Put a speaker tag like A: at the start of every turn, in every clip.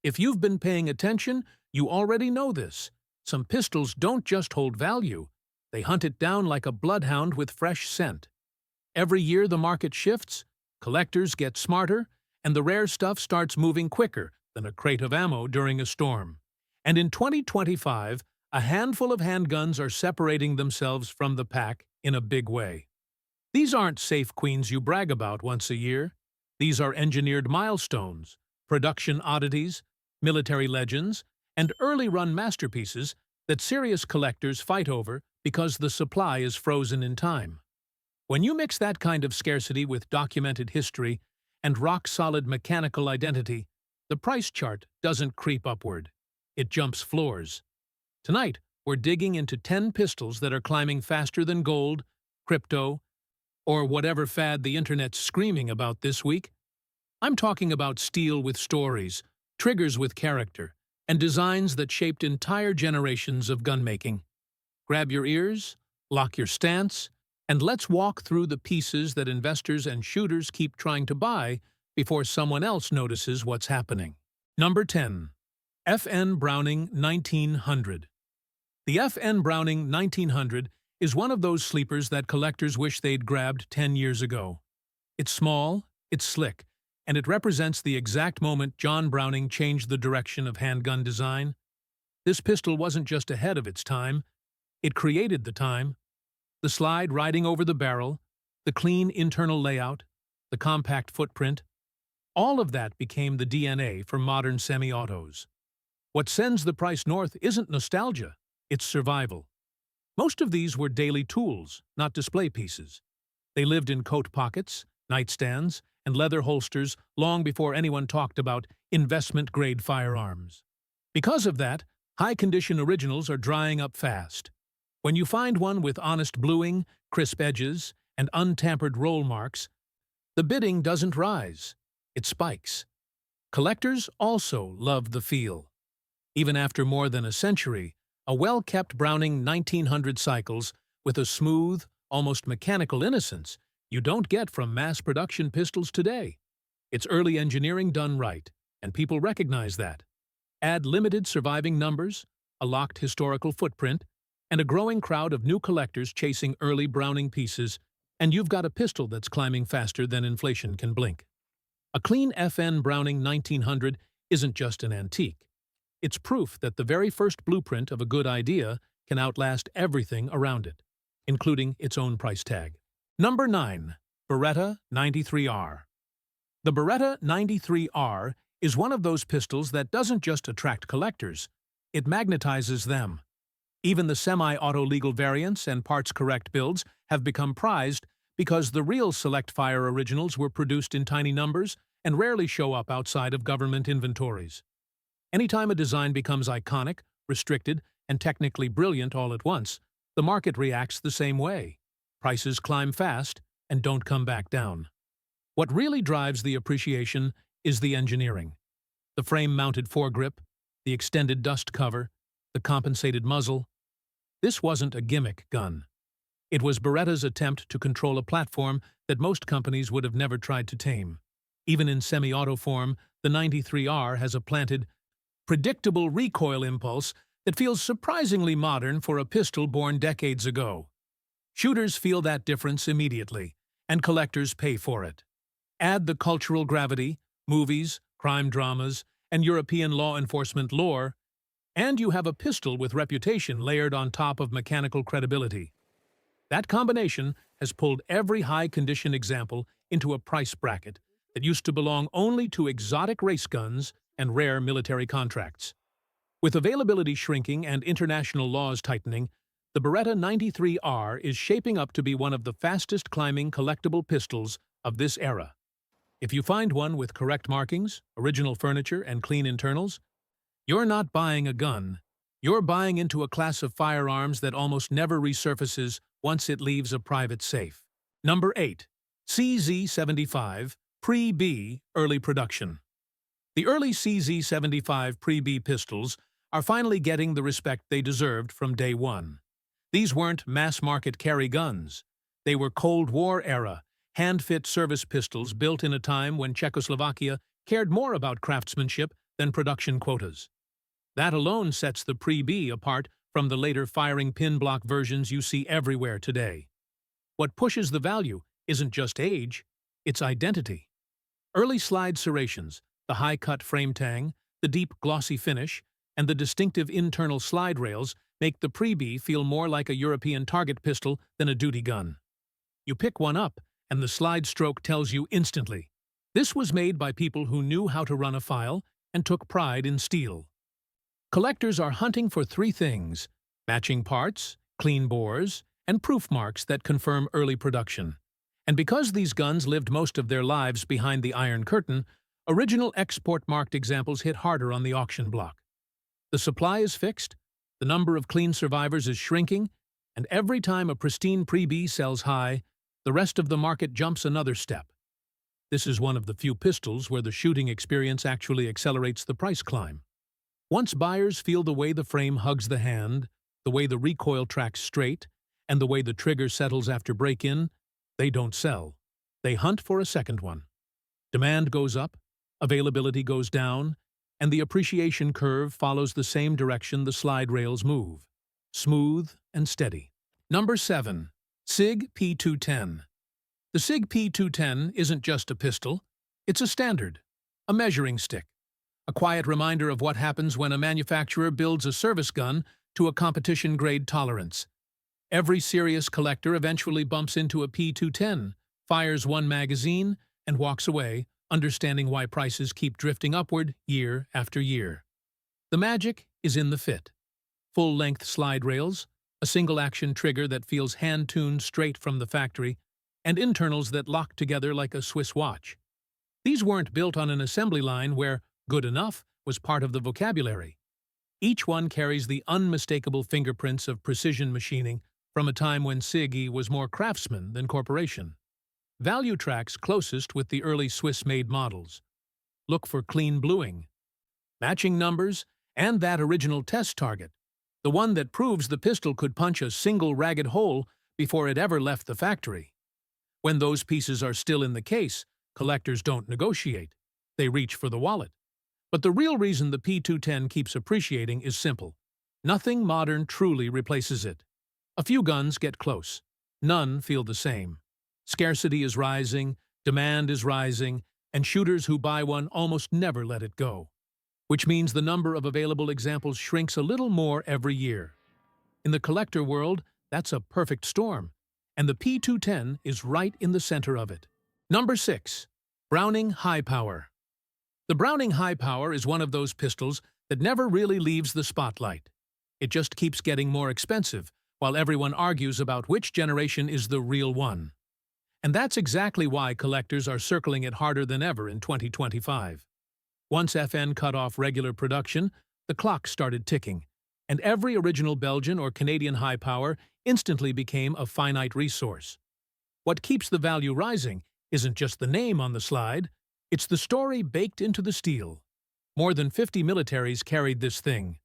A: If you've been paying attention, you already know this. Some pistols don't just hold value, they hunt it down like a bloodhound with fresh scent. Every year the market shifts, collectors get smarter, and the rare stuff starts moving quicker than a crate of ammo during a storm. And in 2025, a handful of handguns are separating themselves from the pack in a big way. These aren't safe queens you brag about once a year. These are engineered milestones, production oddities, military legends, and early-run masterpieces that serious collectors fight over because the supply is frozen in time. When you mix that kind of scarcity with documented history and rock-solid mechanical identity, the price chart doesn't creep upward. It jumps floors. Tonight, we're digging into 10 pistols that are climbing faster than gold, crypto, or whatever fad the internet's screaming about this week. I'm talking about steel with stories, triggers with character, and designs that shaped entire generations of gunmaking. Grab your ears, lock your stance, and let's walk through the pieces that investors and shooters keep trying to buy before someone else notices what's happening. Number 10. FN Browning 1900. The FN Browning 1900 is one of those sleepers that collectors wish they'd grabbed 10 years ago. It's small, it's slick, and it represents the exact moment John Browning changed the direction of handgun design. This pistol wasn't just ahead of its time, it created the time. The slide riding over the barrel, the clean internal layout, the compact footprint, all of that became the DNA for modern semi-autos. What sends the price north isn't nostalgia, it's survival. Most of these were daily tools, not display pieces. They lived in coat pockets, nightstands, and leather holsters long before anyone talked about investment-grade firearms. Because of that, high-condition originals are drying up fast. When you find one with honest bluing, crisp edges, and untampered roll marks, the bidding doesn't rise, it spikes. Collectors also love the feel. Even after more than a century, a well-kept Browning 1900 cycles with a smooth, almost mechanical innocence you don't get from mass-production pistols today. It's early engineering done right, and people recognize that. Add limited surviving numbers, a locked historical footprint, and a growing crowd of new collectors chasing early Browning pieces, and you've got a pistol that's climbing faster than inflation can blink. A clean FN Browning 1900 isn't just an antique. It's proof that the very first blueprint of a good idea can outlast everything around it, including its own price tag. Number 9. Beretta 93R. The Beretta 93R is one of those pistols that doesn't just attract collectors, it magnetizes them. Even the semi-auto legal variants and parts-correct builds have become prized because the real Select Fire originals were produced in tiny numbers and rarely show up outside of government inventories. Anytime a design becomes iconic, restricted, and technically brilliant all at once, the market reacts the same way. Prices climb fast and don't come back down. What really drives the appreciation is the engineering. The frame-mounted foregrip, the extended dust cover, the compensated muzzle. This wasn't a gimmick gun. It was Beretta's attempt to control a platform that most companies would have never tried to tame. Even in semi-auto form, the 93R has a planted, predictable recoil impulse that feels surprisingly modern for a pistol born decades ago. Shooters feel that difference immediately, and collectors pay for it. Add the cultural gravity, movies, crime dramas, and European law enforcement lore, and you have a pistol with reputation layered on top of mechanical credibility. That combination has pulled every high-condition example into a price bracket that used to belong only to exotic race guns and rare military contracts. With availability shrinking and international laws tightening, the Beretta 93R is shaping up to be one of the fastest-climbing collectible pistols of this era. If you find one with correct markings, original furniture, and clean internals, you're not buying a gun. You're buying into a class of firearms that almost never resurfaces once it leaves a private safe. Number 8. CZ75 Pre-B Early Production. The early CZ75 Pre-B pistols are finally getting the respect they deserved from day one. These weren't mass-market carry guns. They were Cold War-era, hand-fit service pistols built in a time when Czechoslovakia cared more about craftsmanship than production quotas. That alone sets the Pre-B apart from the later firing pin block versions you see everywhere today. What pushes the value isn't just age, it's identity. Early slide serrations, the high-cut frame tang, the deep glossy finish, and the distinctive internal slide rails make the Pre-B feel more like a European target pistol than a duty gun. You pick one up, and the slide stroke tells you instantly. This was made by people who knew how to run a file and took pride in steel. Collectors are hunting for three things: matching parts, clean bores, and proof marks that confirm early production. And because these guns lived most of their lives behind the Iron Curtain, original export-marked examples hit harder on the auction block. The supply is fixed, the number of clean survivors is shrinking, and every time a pristine Pre-B sells high, the rest of the market jumps another step. This is one of the few pistols where the shooting experience actually accelerates the price climb. Once buyers feel the way the frame hugs the hand, the way the recoil tracks straight, and the way the trigger settles after break-in, they don't sell. They hunt for a second one. Demand goes up, availability goes down, and the appreciation curve follows the same direction the slide rails move, smooth and steady. Number 7. SIG P210. The SIG P210 isn't just a pistol, it's a standard, a measuring stick, a quiet reminder of what happens when a manufacturer builds a service gun to a competition-grade tolerance. Every serious collector eventually bumps into a P210, fires one magazine, and walks away, understanding why prices keep drifting upward year after year. The magic is in the fit. Full-length slide rails, a single-action trigger that feels hand-tuned straight from the factory, and internals that lock together like a Swiss watch. These weren't built on an assembly line where good enough was part of the vocabulary. Each one carries the unmistakable fingerprints of precision machining from a time when SIG was more craftsman than corporation. Value tracks closest with the early Swiss-made models. Look for clean bluing, matching numbers, and that original test target, the one that proves the pistol could punch a single ragged hole before it ever left the factory. When those pieces are still in the case, collectors don't negotiate. They reach for the wallet. But the real reason the P210 keeps appreciating is simple. Nothing modern truly replaces it. A few guns get close. None feel the same. Scarcity is rising, demand is rising, and shooters who buy one almost never let it go. Which means the number of available examples shrinks a little more every year. In the collector world, that's a perfect storm, and the P210 is right in the center of it. Number 6. Browning High Power. The Browning High Power is one of those pistols that never really leaves the spotlight. It just keeps getting more expensive, while everyone argues about which generation is the real one. And that's exactly why collectors are circling it harder than ever in 2025. Once FN cut off regular production, the clock started ticking, and every original Belgian or Canadian high power instantly became a finite resource. What keeps the value rising isn't just the name on the slide, it's the story baked into the steel. More than 50 militaries carried this thing.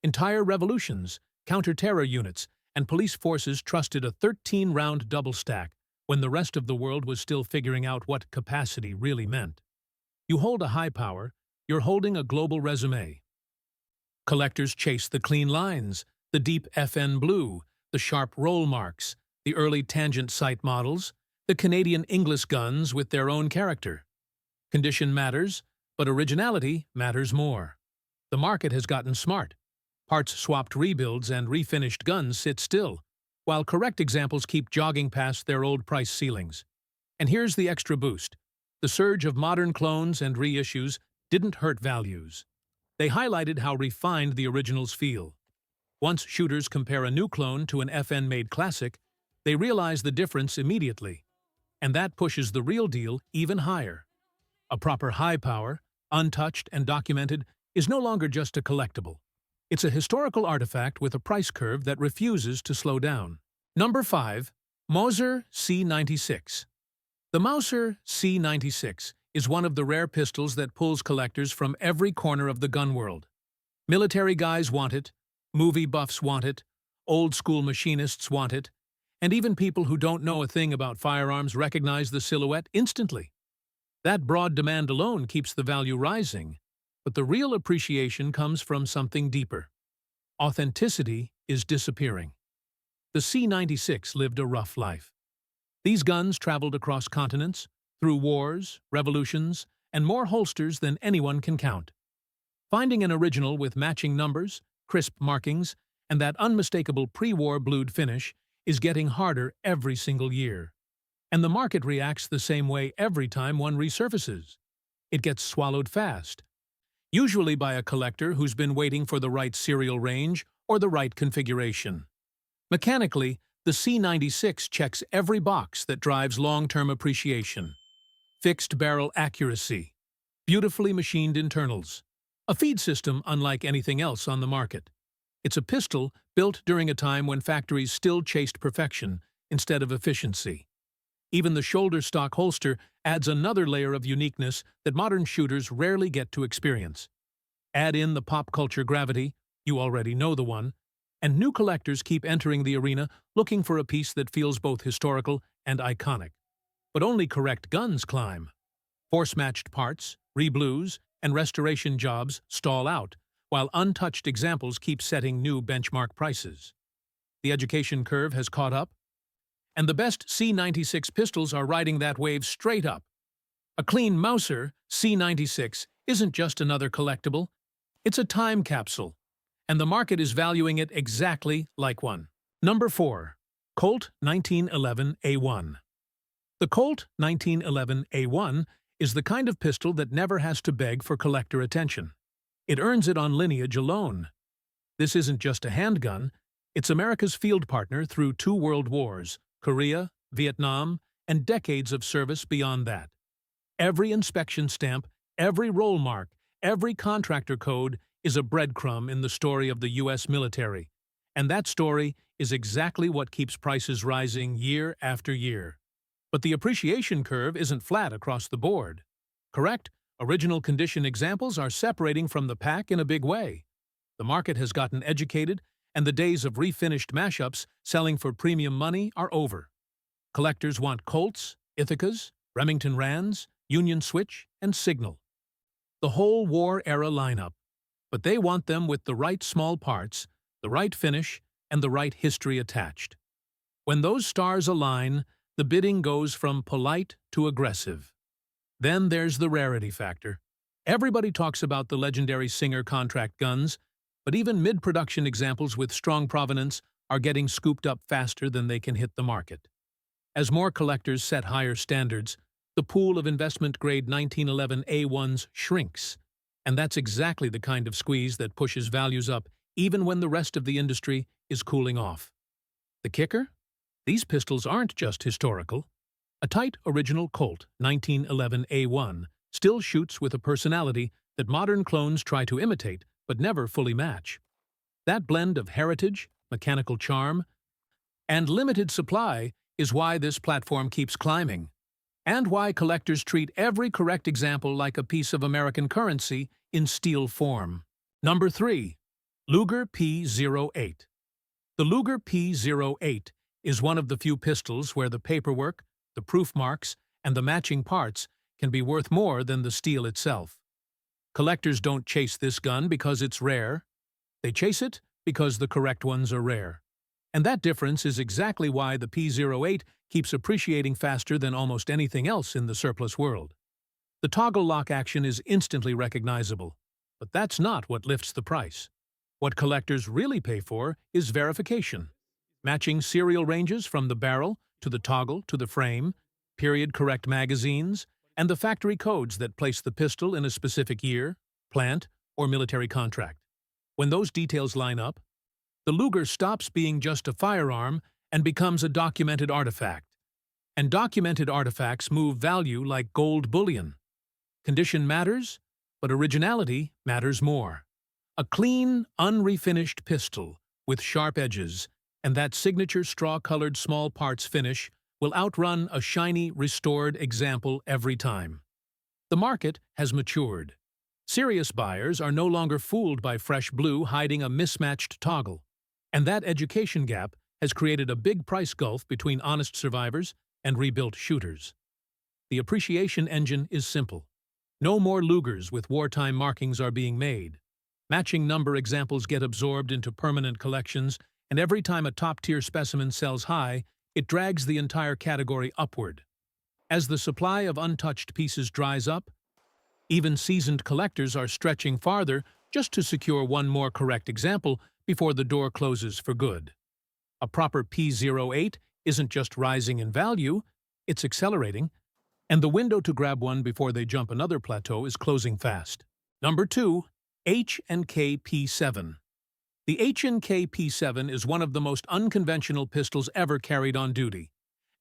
A: Entire revolutions, counter-terror units, and police forces trusted a 13-round double stack when the rest of the world was still figuring out what capacity really meant. You hold a high power, you're holding a global resume. Collectors chase the clean lines, the deep FN blue, the sharp roll marks, the early tangent sight models, the Canadian English guns with their own character. Condition matters, but originality matters more. The market has gotten smart. Parts-swapped rebuilds and refinished guns sit still, while correct examples keep jogging past their old price ceilings. And here's the extra boost. The surge of modern clones and reissues didn't hurt values. They highlighted how refined the originals feel. Once shooters compare a new clone to an FN-made classic, they realize the difference immediately. And that pushes the real deal even higher. A proper high power, untouched and documented, is no longer just a collectible. It's a historical artifact with a price curve that refuses to slow down. Number 5. Mauser C96. The Mauser C96 is one of the rare pistols that pulls collectors from every corner of the gun world. Military guys want it, movie buffs want it, old-school machinists want it, and even people who don't know a thing about firearms recognize the silhouette instantly. That broad demand alone keeps the value rising. But the real appreciation comes from something deeper. Authenticity is disappearing. The C96 lived a rough life. These guns traveled across continents, through wars, revolutions, and more holsters than anyone can count. Finding an original with matching numbers, crisp markings, and that unmistakable pre-war blued finish is getting harder every single year. And the market reacts the same way every time one resurfaces. It gets swallowed fast, usually by a collector who's been waiting for the right serial range or the right configuration. Mechanically, the C96 checks every box that drives long-term appreciation. Fixed barrel accuracy, beautifully machined internals, a feed system unlike anything else on the market. It's a pistol built during a time when factories still chased perfection instead of efficiency. Even the shoulder stock holster adds another layer of uniqueness that modern shooters rarely get to experience. Add in the pop culture gravity, you already know the one, and new collectors keep entering the arena looking for a piece that feels both historical and iconic. But only correct guns climb. Force-matched parts, reblues, and restoration jobs stall out, while untouched examples keep setting new benchmark prices. The education curve has caught up, and the best C96 pistols are riding that wave straight up. A clean Mauser C96 isn't just another collectible, it's a time capsule, and the market is valuing it exactly like one. Number 4. Colt 1911A1. The Colt 1911A1 is the kind of pistol that never has to beg for collector attention. It earns it on lineage alone. This isn't just a handgun, it's America's field partner through 2 world wars, Korea, Vietnam, and decades of service beyond that. Every inspection stamp, every roll mark, every contractor code is a breadcrumb in the story of the U.S. military, and that story is exactly what keeps prices rising year after year. But the appreciation curve isn't flat across the board. Correct, original condition examples are separating from the pack in a big way. The market has gotten educated, and the days of refinished mashups selling for premium money are over. Collectors want Colts, Ithacas, Remington Rands, Union Switch, and Signal. The whole war-era lineup. But they want them with the right small parts, the right finish, and the right history attached. When those stars align, the bidding goes from polite to aggressive. Then there's the rarity factor. Everybody talks about the legendary Singer contract guns, but even mid-production examples with strong provenance are getting scooped up faster than they can hit the market. As more collectors set higher standards, the pool of investment-grade 1911A1s shrinks, and that's exactly the kind of squeeze that pushes values up even when the rest of the industry is cooling off. The kicker? These pistols aren't just historical. A tight original Colt 1911A1 still shoots with a personality that modern clones try to imitate but never fully match. That blend of heritage, mechanical charm, and limited supply is why this platform keeps climbing, and why collectors treat every correct example like a piece of American currency in steel form. Number 3. Luger P08. The Luger P08 is one of the few pistols where the paperwork, the proof marks, and the matching parts can be worth more than the steel itself. Collectors don't chase this gun because it's rare. They chase it because the correct ones are rare. And that difference is exactly why the P08 keeps appreciating faster than almost anything else in the surplus world. The toggle lock action is instantly recognizable, but that's not what lifts the price. What collectors really pay for is verification. Matching serial ranges from the barrel to the toggle to the frame, period-correct magazines, and the factory codes that place the pistol in a specific year, plant, or military contract. When those details line up, the Luger stops being just a firearm and becomes a documented artifact. And documented artifacts move value like gold bullion. Condition matters, but originality matters more. A clean, unrefinished pistol with sharp edges and that signature straw-colored small parts finish will outrun a shiny, restored example every time. The market has matured. Serious buyers are no longer fooled by fresh blue hiding a mismatched toggle, and that education gap has created a big price gulf between honest survivors and rebuilt shooters. The appreciation engine is simple. No more Lugers with wartime markings are being made. Matching number examples get absorbed into permanent collections, and every time a top-tier specimen sells high, it drags the entire category upward. As the supply of untouched pieces dries up, even seasoned collectors are stretching farther just to secure one more correct example before the door closes for good. A proper P08 isn't just rising in value, it's accelerating, and the window to grab one before they jump another plateau is closing fast. Number 2. H&K P7. The H&K P7 is one of the most unconventional pistols ever carried on duty,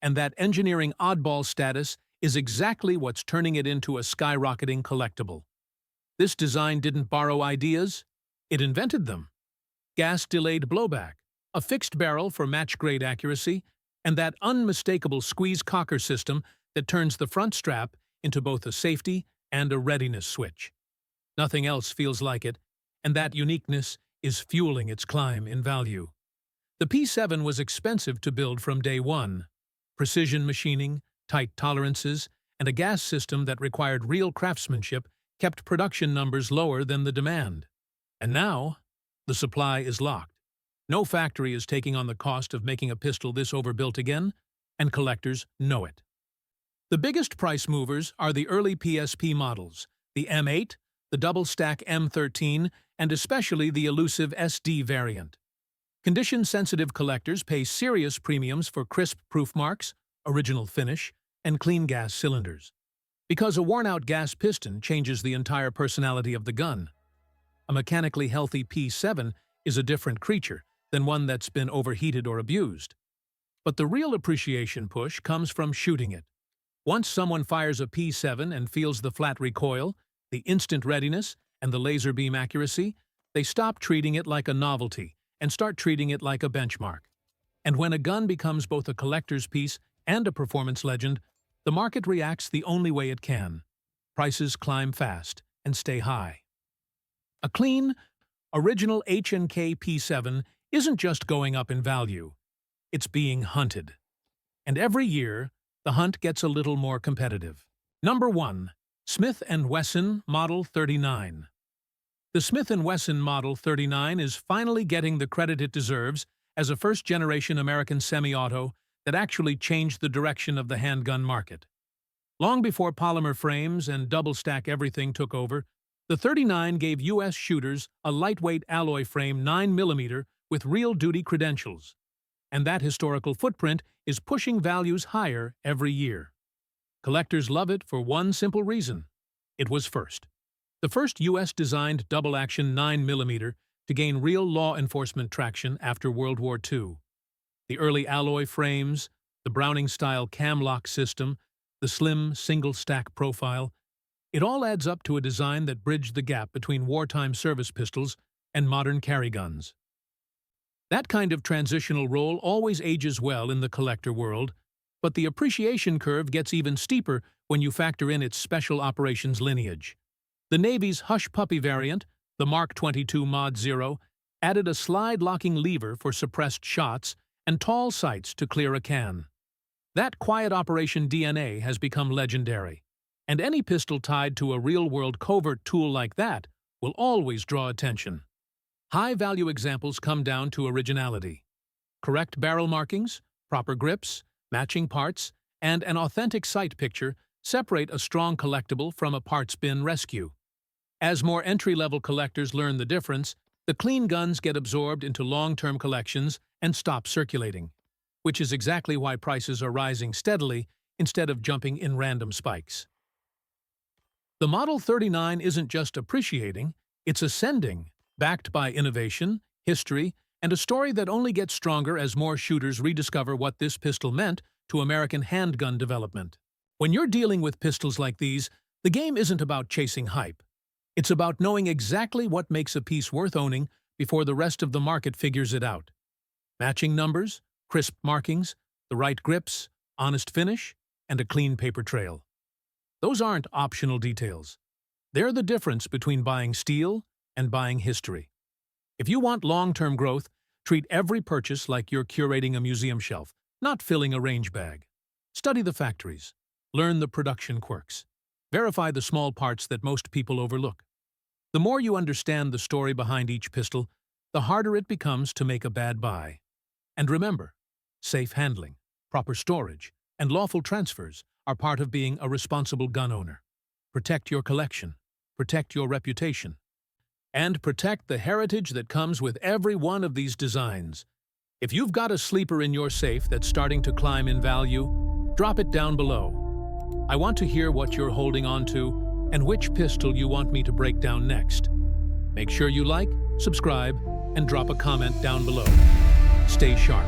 A: and that engineering oddball status is exactly what's turning it into a skyrocketing collectible. This design didn't borrow ideas, it invented them. Gas-delayed blowback, a fixed barrel for match-grade accuracy, and that unmistakable squeeze-cocker system that turns the front strap into both a safety and a readiness switch. Nothing else feels like it, and that uniqueness is fueling its climb in value. The P7 was expensive to build from day one. Precision machining, tight tolerances, and a gas system that required real craftsmanship kept production numbers lower than the demand. And now, the supply is locked. No factory is taking on the cost of making a pistol this overbuilt again, and collectors know it. The biggest price movers are the early PSP models, the M8, the double-stack M13, and especially the elusive SD variant. Condition-sensitive collectors pay serious premiums for crisp proof marks, original finish, and clean gas cylinders. Because a worn-out gas piston changes the entire personality of the gun. A mechanically healthy P7 is a different creature than one that's been overheated or abused. But the real appreciation push comes from shooting it. Once someone fires a P7 and feels the flat recoil, the instant readiness, and the laser beam accuracy, they stop treating it like a novelty and start treating it like a benchmark. And when a gun becomes both a collector's piece and a performance legend, the market reacts the only way it can. Prices climb fast and stay high. A clean, original H&K P7 isn't just going up in value, it's being hunted. And every year, the hunt gets a little more competitive. Number 1. Smith & Wesson Model 39. The Smith & Wesson Model 39 is finally getting the credit it deserves as a first-generation American semi-auto that actually changed the direction of the handgun market. Long before polymer frames and double-stack everything took over, the 39 gave U.S. shooters a lightweight alloy frame 9mm with real-duty credentials. And that historical footprint is pushing values higher every year. Collectors love it for one simple reason. It was first. The first U.S.-designed double-action 9mm to gain real law enforcement traction after World War II. The early alloy frames, the Browning-style cam-lock system, the slim single-stack profile, it all adds up to a design that bridged the gap between wartime service pistols and modern carry guns. That kind of transitional role always ages well in the collector world, but the appreciation curve gets even steeper when you factor in its special operations lineage. The Navy's Hush Puppy variant, the Mark 22 Mod 0, added a slide-locking lever for suppressed shots and tall sights to clear a can. That quiet operation DNA has become legendary, and any pistol tied to a real-world covert tool like that will always draw attention. High-value examples come down to originality. Correct barrel markings, proper grips, matching parts, and an authentic sight picture separate a strong collectible from a parts bin rescue. As more entry-level collectors learn the difference, the clean guns get absorbed into long-term collections and stop circulating, which is exactly why prices are rising steadily instead of jumping in random spikes. The Model 39 isn't just appreciating, it's ascending, backed by innovation, history, and a story that only gets stronger as more shooters rediscover what this pistol meant to American handgun development. When you're dealing with pistols like these, the game isn't about chasing hype. It's about knowing exactly what makes a piece worth owning before the rest of the market figures it out. Matching numbers, crisp markings, the right grips, honest finish, and a clean paper trail. Those aren't optional details. They're the difference between buying steel and buying history. If you want long-term growth, treat every purchase like you're curating a museum shelf, not filling a range bag. Study the factories. Learn the production quirks. Verify the small parts that most people overlook. The more you understand the story behind each pistol, the harder it becomes to make a bad buy. And remember, safe handling, proper storage, and lawful transfers are part of being a responsible gun owner. Protect your collection, protect your reputation, and protect the heritage that comes with every one of these designs. If you've got a sleeper in your safe that's starting to climb in value, drop it down below. I want to hear what you're holding on to and which pistol you want me to break down next. Make sure you like, subscribe, and drop a comment down below. Stay sharp.